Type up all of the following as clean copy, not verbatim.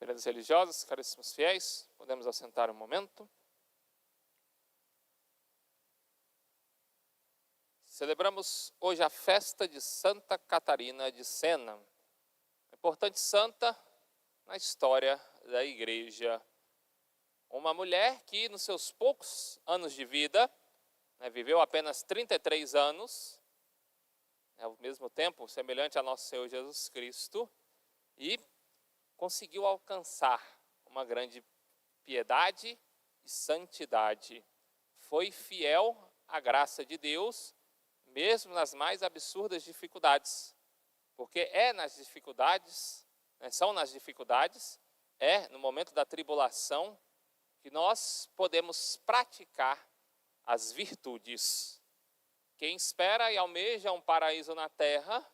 Queridos religiosos, caríssimos fiéis, podemos assentar um momento. Celebramos hoje a festa de Santa Catarina de Sena, uma importante santa na história da Igreja. Uma mulher que, nos seus poucos anos de vida, viveu apenas 33 anos, ao mesmo tempo semelhante a nosso Senhor Jesus Cristo, e conseguiu alcançar uma grande piedade e santidade. Foi fiel à graça de Deus, mesmo nas mais absurdas dificuldades. Porque são nas dificuldades, no momento da tribulação, que nós podemos praticar as virtudes. Quem espera e almeja um paraíso na terra,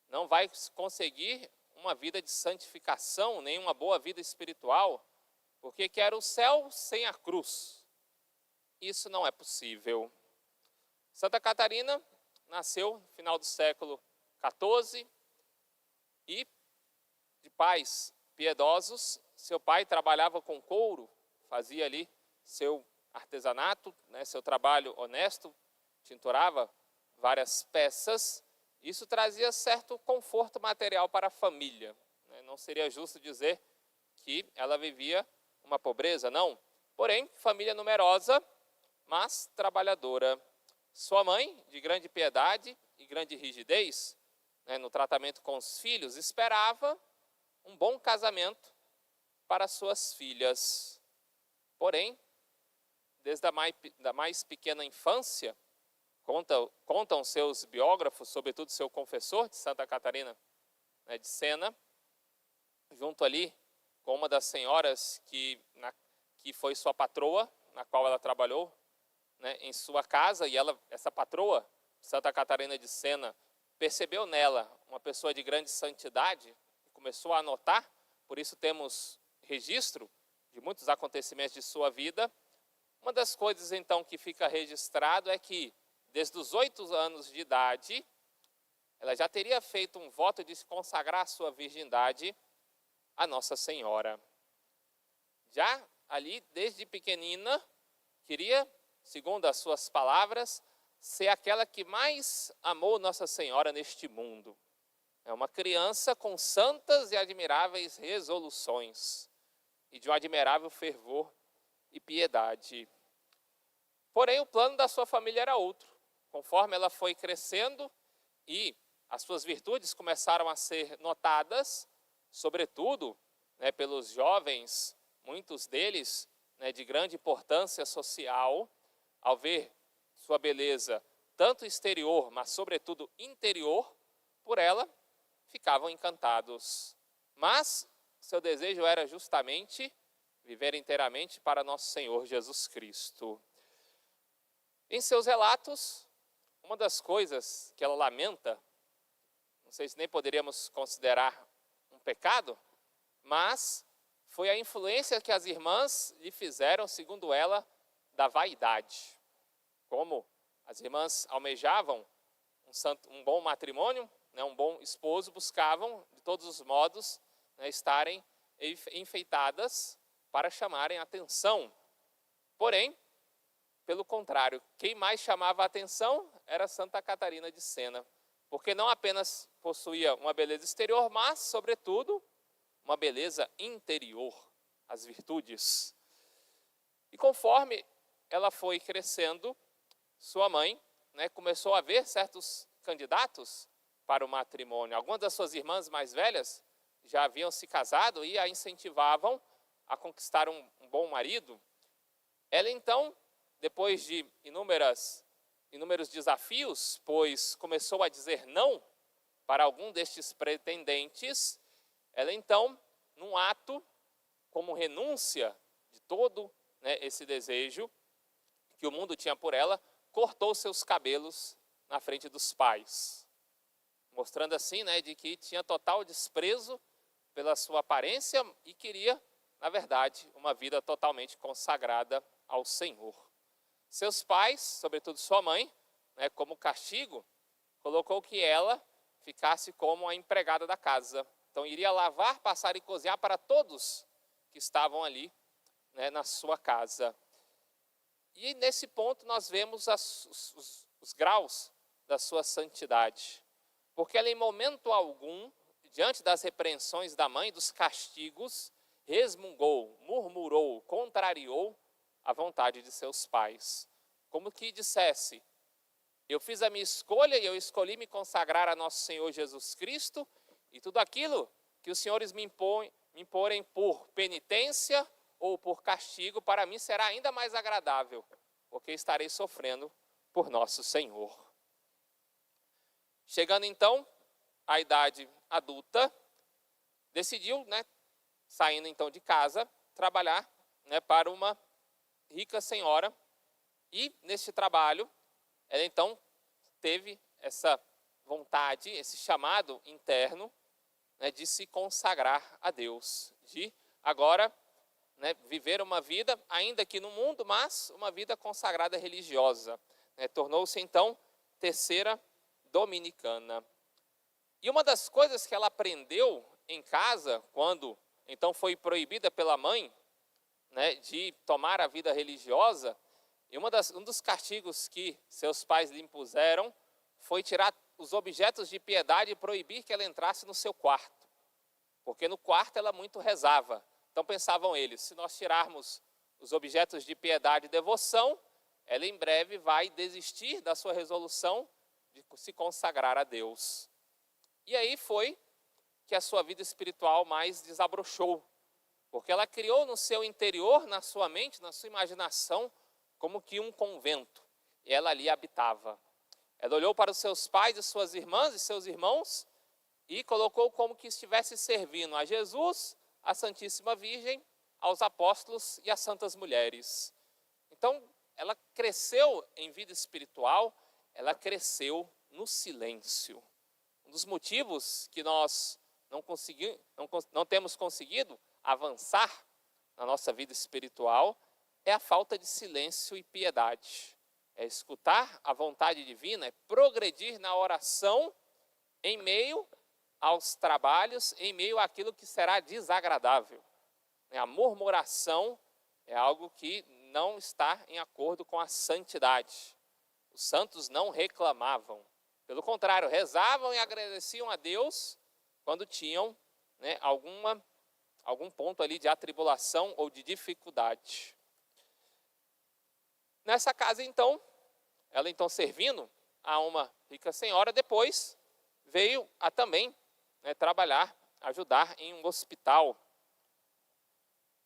não vai conseguir uma vida de santificação, nem uma boa vida espiritual, porque quer o céu sem a cruz. Isso não é possível. Santa Catarina nasceu no final do século XIV e de pais piedosos. Seu pai trabalhava com couro, fazia ali seu artesanato, seu trabalho honesto, tinturava várias peças. Isso trazia certo conforto material para a família. Não seria justo dizer que ela vivia uma pobreza, não. Porém, família numerosa, mas trabalhadora. Sua mãe, de grande piedade e grande rigidez, no tratamento com os filhos, esperava um bom casamento para suas filhas. Porém, desde a mais pequena infância, contam seus biógrafos, sobretudo seu confessor de Santa Catarina de Sena, junto ali com uma das senhoras que foi sua patroa, na qual ela trabalhou em sua casa, e essa patroa, Santa Catarina de Sena, percebeu nela uma pessoa de grande santidade e começou a anotar. Por isso temos registro de muitos acontecimentos de sua vida. Uma das coisas então que fica registrado é que desde os 8 anos de idade, ela já teria feito um voto de consagrar a sua virgindade a Nossa Senhora. Já ali, desde pequenina, queria, segundo as suas palavras, ser aquela que mais amou Nossa Senhora neste mundo. É uma criança com santas e admiráveis resoluções e de um admirável fervor e piedade. Porém, o plano da sua família era outro. Conforme ela foi crescendo e as suas virtudes começaram a ser notadas, sobretudo pelos jovens, muitos deles de grande importância social, ao ver sua beleza, tanto exterior, mas sobretudo interior, por ela, ficavam encantados. Mas seu desejo era justamente viver inteiramente para nosso Senhor Jesus Cristo. Em seus relatos, uma das coisas que ela lamenta, não sei se nem poderíamos considerar um pecado, mas foi a influência que as irmãs lhe fizeram, segundo ela, da vaidade. Como as irmãs almejavam um bom matrimônio, um bom esposo, buscavam de todos os modos estarem enfeitadas para chamarem a atenção. Porém, pelo contrário, quem mais chamava a atenção era Santa Catarina de Sena, porque não apenas possuía uma beleza exterior, mas, sobretudo, uma beleza interior, as virtudes. E conforme ela foi crescendo, sua mãe começou a ver certos candidatos para o matrimônio. Algumas das suas irmãs mais velhas já haviam se casado e a incentivavam a conquistar um bom marido. Ela então, depois de inúmeros desafios, pois começou a dizer não para algum destes pretendentes, ela então, num ato como renúncia de todo esse desejo que o mundo tinha por ela, cortou seus cabelos na frente dos pais, mostrando assim de que tinha total desprezo pela sua aparência e queria, na verdade, uma vida totalmente consagrada ao Senhor. Seus pais, sobretudo sua mãe, como castigo, colocou que ela ficasse como a empregada da casa, Então iria lavar, passar e cozinhar para todos que estavam ali, né, na sua casa. E nesse ponto nós vemos os graus da sua santidade. Porque ela em momento algum, diante das repreensões da mãe, dos castigos, resmungou, murmurou, contrariou a vontade de seus pais. Como que dissesse: eu fiz a minha escolha e eu escolhi me consagrar a nosso Senhor Jesus Cristo, e tudo aquilo que os senhores me imporem por penitência ou por castigo, para mim será ainda mais agradável, porque estarei sofrendo por nosso Senhor. Chegando então à idade adulta, decidiu, né, saindo então de casa, trabalhar, né, para uma rica senhora. E neste trabalho, ela então teve essa vontade, esse chamado interno, né, de se consagrar a Deus, de agora, né, viver uma vida, ainda aqui no mundo, mas uma vida consagrada religiosa. Né, tornou-se então terceira dominicana. E uma das coisas que ela aprendeu em casa, quando então foi proibida pela mãe, né, de tomar a vida religiosa, e um dos castigos que seus pais lhe impuseram foi tirar os objetos de piedade e proibir que ela entrasse no seu quarto. Porque no quarto ela muito rezava. Então pensavam eles: se nós tirarmos os objetos de piedade e devoção, ela em breve vai desistir da sua resolução de se consagrar a Deus. E aí foi que a sua vida espiritual mais desabrochou. Porque ela criou no seu interior, na sua mente, na sua imaginação, como que um convento. E ela ali habitava. Ela olhou para os seus pais e suas irmãs e seus irmãos e colocou como que estivesse servindo a Jesus, a Santíssima Virgem, aos apóstolos e às santas mulheres. Então, ela cresceu em vida espiritual, ela cresceu no silêncio. Um dos motivos que nós não temos conseguido avançar na nossa vida espiritual é a falta de silêncio e piedade. É escutar a vontade divina, é progredir na oração em meio aos trabalhos, em meio àquilo que será desagradável. A murmuração é algo que não está em acordo com a santidade. Os santos não reclamavam. Pelo contrário, rezavam e agradeciam a Deus quando tinham, né, algum ponto ali de atribulação ou de dificuldade. Nessa casa, então, ela então servindo a uma rica senhora, depois veio a também, né, trabalhar, ajudar em um hospital.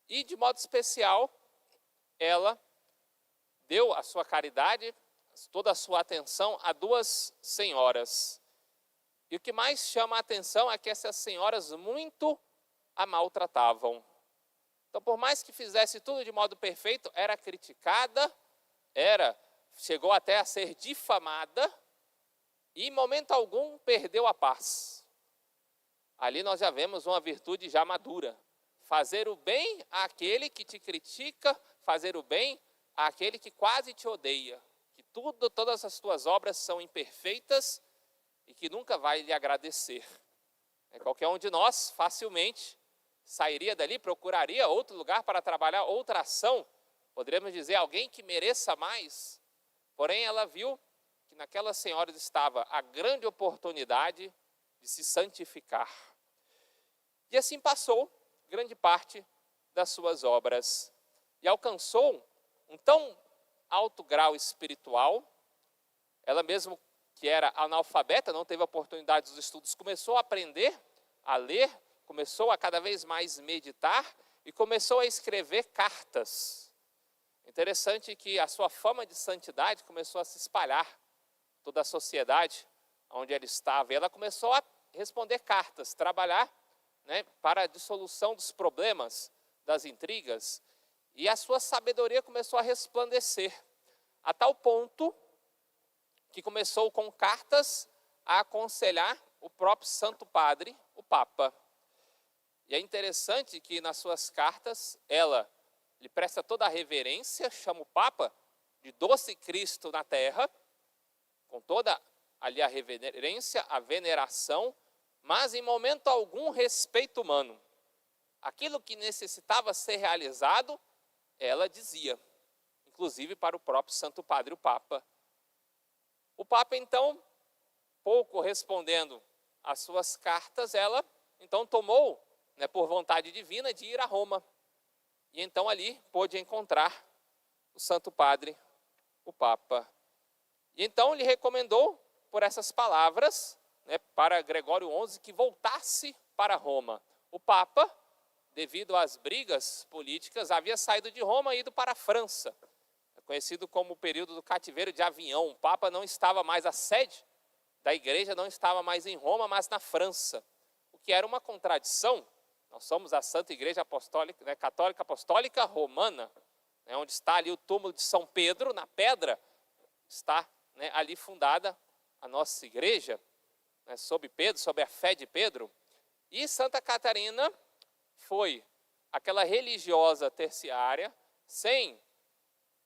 E, de modo especial, ela deu a sua caridade, toda a sua atenção a duas senhoras. E o que mais chama a atenção é que essas senhoras muito a maltratavam. Então, por mais que fizesse tudo de modo perfeito, era criticada, chegou até a ser difamada e, em momento algum, perdeu a paz. Ali nós já vemos uma virtude já madura. Fazer o bem àquele que te critica, fazer o bem àquele que quase te odeia. Que todas as tuas obras são imperfeitas e que nunca vai lhe agradecer. Qualquer um de nós facilmente sairia dali, procuraria outro lugar para trabalhar, outra ação, poderíamos dizer alguém que mereça mais. Porém, ela viu que naquelas senhoras estava a grande oportunidade de se santificar. E assim passou grande parte das suas obras. E alcançou um tão alto grau espiritual, ela mesmo que era analfabeta, não teve a oportunidade dos estudos, começou a aprender a ler, começou a cada vez mais meditar e começou a escrever cartas. Interessante que a sua fama de santidade começou a se espalhar toda a sociedade onde ela estava. E ela começou a responder cartas, trabalhar, né, para a dissolução dos problemas, das intrigas. E a sua sabedoria começou a resplandecer, a tal ponto que começou com cartas a aconselhar o próprio Santo Padre, o Papa. E é interessante que nas suas cartas ela lhe presta toda a reverência, chama o Papa de doce Cristo na terra, com toda ali a reverência, a veneração, mas em momento algum respeito humano. Aquilo que necessitava ser realizado, ela dizia, inclusive para o próprio Santo Padre, o Papa. O Papa, então, pouco respondendo às suas cartas, ela, então, tomou, por vontade divina, de ir a Roma. E então ali pôde encontrar o Santo Padre, o Papa. E então lhe recomendou, por essas palavras, para Gregório XI, que voltasse para Roma. O Papa, devido às brigas políticas, havia saído de Roma e ido para a França. É conhecido como o período do cativeiro de Avião. O Papa não estava mais, a sede da igreja não estava mais em Roma, mas na França. O que era uma contradição. Nós somos a Santa Igreja Apostólica, Católica Apostólica Romana, onde está ali o túmulo de São Pedro, na pedra, está ali fundada a nossa igreja, sob Pedro, sob a fé de Pedro. E Santa Catarina foi aquela religiosa terciária, sem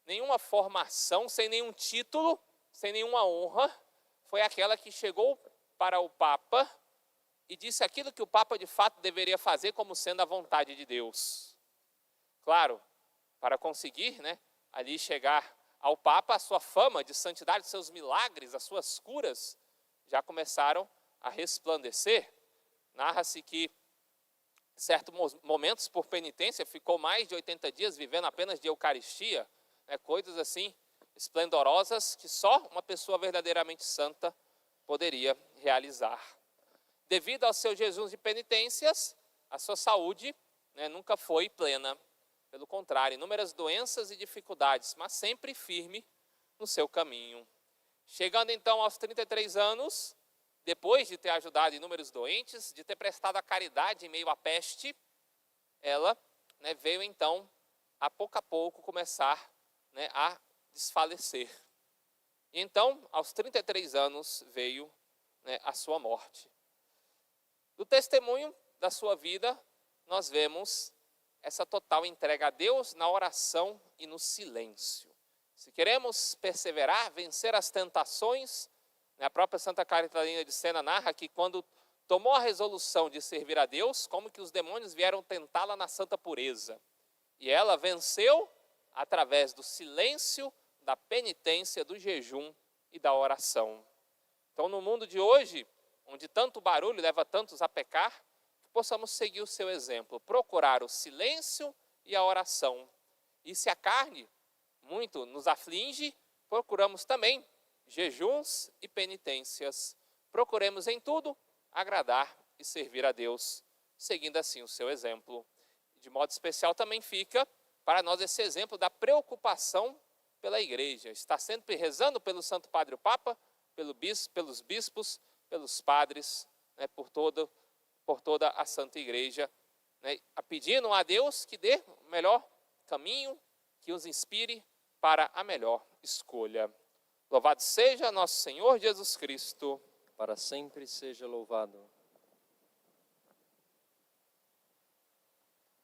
nenhuma formação, sem nenhum título, sem nenhuma honra, foi aquela que chegou para o Papa e disse aquilo que o Papa de fato deveria fazer como sendo a vontade de Deus. Claro, para conseguir ali chegar ao Papa, a sua fama de santidade, seus milagres, as suas curas, já começaram a resplandecer. Narra-se que, em certos momentos, por penitência, ficou mais de 80 dias vivendo apenas de Eucaristia, coisas assim esplendorosas que só uma pessoa verdadeiramente santa poderia realizar. Devido aos seus jejuns e penitências, a sua saúde nunca foi plena. Pelo contrário, inúmeras doenças e dificuldades, mas sempre firme no seu caminho. Chegando então aos 33 anos, depois de ter ajudado inúmeros doentes, de ter prestado a caridade em meio à peste, ela veio então, a pouco, começar a desfalecer. E então, aos 33 anos, veio a sua morte. Do testemunho da sua vida, nós vemos essa total entrega a Deus na oração e no silêncio. Se queremos perseverar, vencer as tentações, a própria Santa Catarina de Sena narra que quando tomou a resolução de servir a Deus, como que os demônios vieram tentá-la na santa pureza. E ela venceu através do silêncio, da penitência, do jejum e da oração. Então, no mundo de hoje, onde tanto barulho leva tantos a pecar, que possamos seguir o seu exemplo, procurar o silêncio e a oração. E se a carne muito nos aflige, procuramos também jejuns e penitências. Procuremos em tudo agradar e servir a Deus, seguindo assim o seu exemplo. De modo especial também fica para nós esse exemplo da preocupação pela igreja. Está sempre rezando pelo Santo Padre o Papa, pelos bispos, pelos padres, por toda a Santa Igreja, pedindo a Deus que dê o melhor caminho, que os inspire para a melhor escolha. Louvado seja nosso Senhor Jesus Cristo. Para sempre seja louvado.